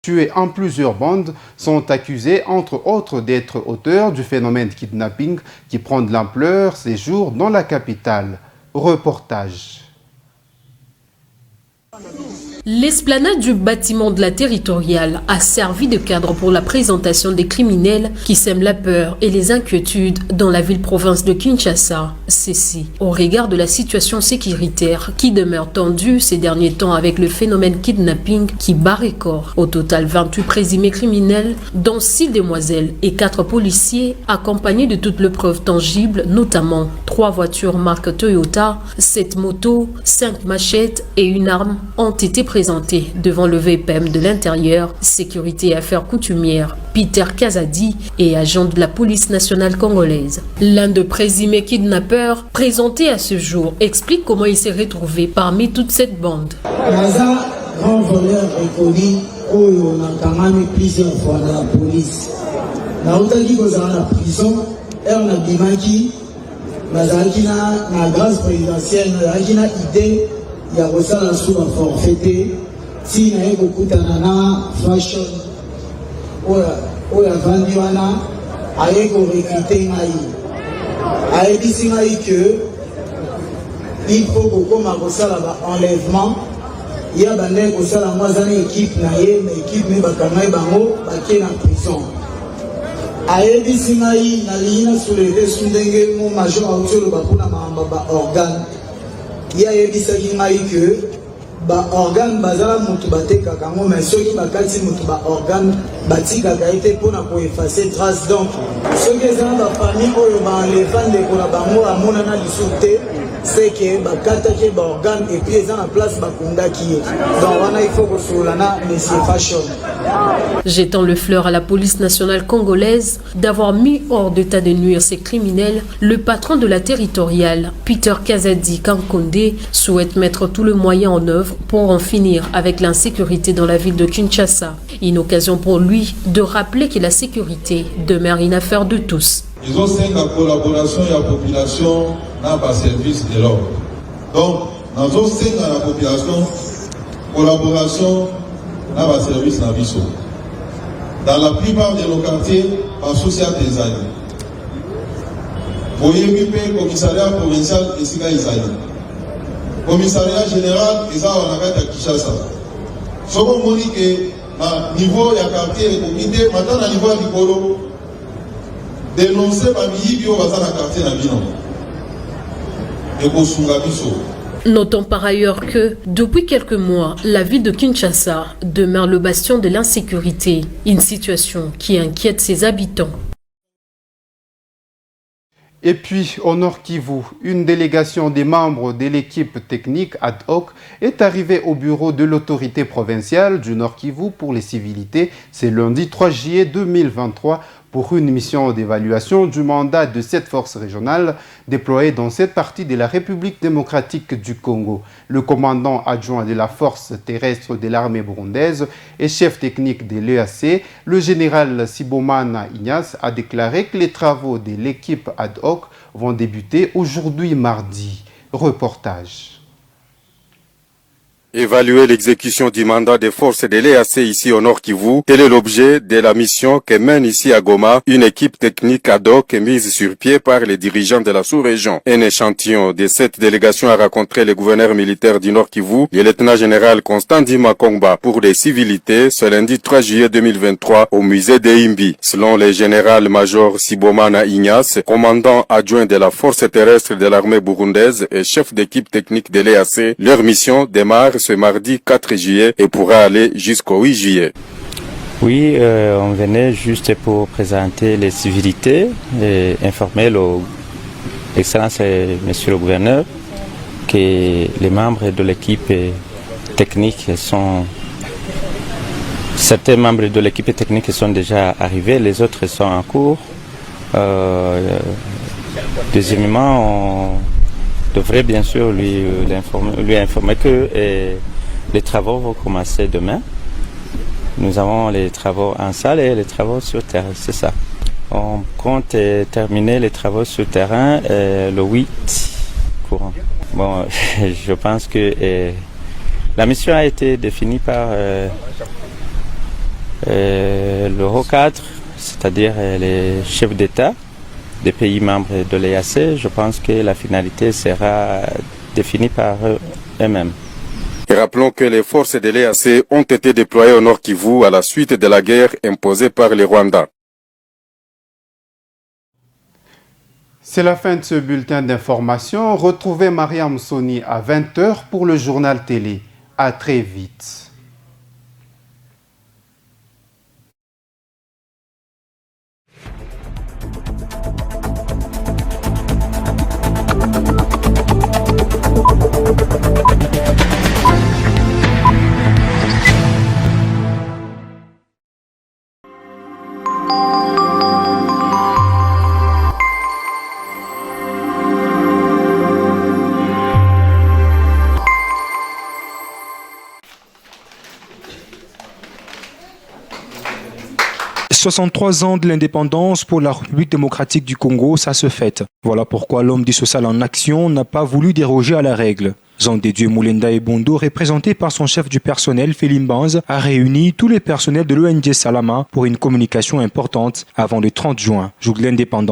tués en plusieurs bandes, sont accusés, entre autres, d'être auteurs du phénomène kidnapping qui prend de l'ampleur ces jours dans la capitale. Reportage. L'esplanade du bâtiment de la territoriale a servi de cadre pour la présentation des criminels qui sèment la peur et les inquiétudes dans la ville-province de Kinshasa. Ceci, au regard de la situation sécuritaire qui demeure tendue ces derniers temps avec le phénomène kidnapping qui bat record. Au total, 28 présumés criminels, dont 6 demoiselles et 4 policiers, accompagnés de toutes les preuves tangibles, notamment 3 voitures marque Toyota, 7 motos, 5 machettes et une arme, ont été présenté devant le VPM de l'Intérieur, Sécurité et Affaires coutumières, Peter Kazadi, et agent de la police nationale congolaise. L'un des présumés kidnappeurs, présenté à ce jour, explique comment il s'est retrouvé parmi toute cette bande. Naza, grand voleur reconnu, on a entamé plusieurs fois dans la police. On a dit qu'on dans la prison, et on a dit que la grâce présidentielle, on a idée. Il y a aussi la sous forfaité. Si il y a beaucoup de fashion, ou la venduana, avec recruter avec que il faut beaucoup de enlèvement. Il y a une équipe, mais équipe mais en prison. Avec ici, il y a soulevé sous le major organe. Il y a des que organe bazala mutu bateka kango mais ceux qui bakati mutu ba organe batika kaite pona ko effacer trace donc ceux qui sont dans la famille oyo ba enlevant de kola bango amona na lisute c'est que bakata ke ba organe et puis ils ont la place bakonda qui est donc wana il faut que solana monsieur fashion. Jetant le fleur à la police nationale congolaise d'avoir mis hors d'état de nuire ces criminels, le patron de la territoriale, Peter Kazadi Kankonde, souhaite mettre tout le moyen en œuvre pour en finir avec l'insécurité dans la ville de Kinshasa. Une occasion pour lui de rappeler que la sécurité demeure une affaire de tous. Ils ont 5 en collaboration et la population n'a pas service de l'ordre. Donc, dans nos 5 à la population, collaboration n'a pas service dans la vie. Dans la plupart de nos quartiers, par social des années. Pour y le commissariat provincial et Siga Isaïe. Commissariat général, ils ont à Kinshasa. Ce qu'on dit que, à niveau de quartier et comité, maintenant, à niveau de Nikolo, dénoncer par Miyibio, dans le quartier Nabino. Et pour Sungabiso. Notons par ailleurs que, depuis quelques mois, la ville de Kinshasa demeure le bastion de l'insécurité, une situation qui inquiète ses habitants. Et puis, au Nord Kivu, une délégation des membres de l'équipe technique ad hoc est arrivée au bureau de l'autorité provinciale du Nord Kivu pour les civilités. C'est lundi 3 juillet 2023 pour une mission d'évaluation du mandat de cette force régionale déployée dans cette partie de la République démocratique du Congo. Le commandant adjoint de la force terrestre de l'armée burundaise et chef technique de l'EAC, le général Sibomana Ignace, a déclaré que les travaux de l'équipe ad hoc vont débuter aujourd'hui mardi. Reportage. Évaluer l'exécution du mandat des forces de l'EAC ici au Nord Kivu, tel est l'objet de la mission que mène ici à Goma une équipe technique ad hoc mise sur pied par les dirigeants de la sous-région. Un échantillon de cette délégation a rencontré le gouverneur militaire du Nord Kivu, le lieutenant-général Constant Dima Kongba, pour des civilités ce lundi 3 juillet 2023 au musée de Imbi. Selon le général-major Sibomana Ignace, commandant adjoint de la force terrestre de l'armée burundaise et chef d'équipe technique de l'EAC, leur mission démarre ce mardi 4 juillet et pourra aller jusqu'au 8 juillet. Oui, on venait juste pour présenter les civilités et informer l'Excellence et Monsieur le Gouverneur que les membres de l'équipe technique sont... Certains membres de l'équipe technique sont déjà arrivés, les autres sont en cours. Deuxièmement, on devrait bien sûr lui informer que les travaux vont commencer demain. Nous avons les travaux en salle et les travaux sur terrain, c'est ça. On compte terminer les travaux sur terrain le 8 courant. Bon, je pense que la mission a été définie par L'Euro 4, c'est-à-dire les chefs d'État des pays membres de l'EAC, je pense que la finalité sera définie par eux-mêmes. Et rappelons que les forces de l'EAC ont été déployées au Nord Kivu à la suite de la guerre imposée par les Rwandais. C'est la fin de ce bulletin d'information. Retrouvez Mariam Soni à 20h pour le journal télé. À très vite. « 63 ans de l'indépendance pour la République démocratique du Congo, ça se fête. Voilà pourquoi l'homme du social en action n'a pas voulu déroger à la règle. Jean-Dédieu Moulenda Ebondo, représenté par son chef du personnel, Félim Banz, a réuni tous les personnels de l'ONG Salama pour une communication importante avant le 30 juin, jour de l'indépendance.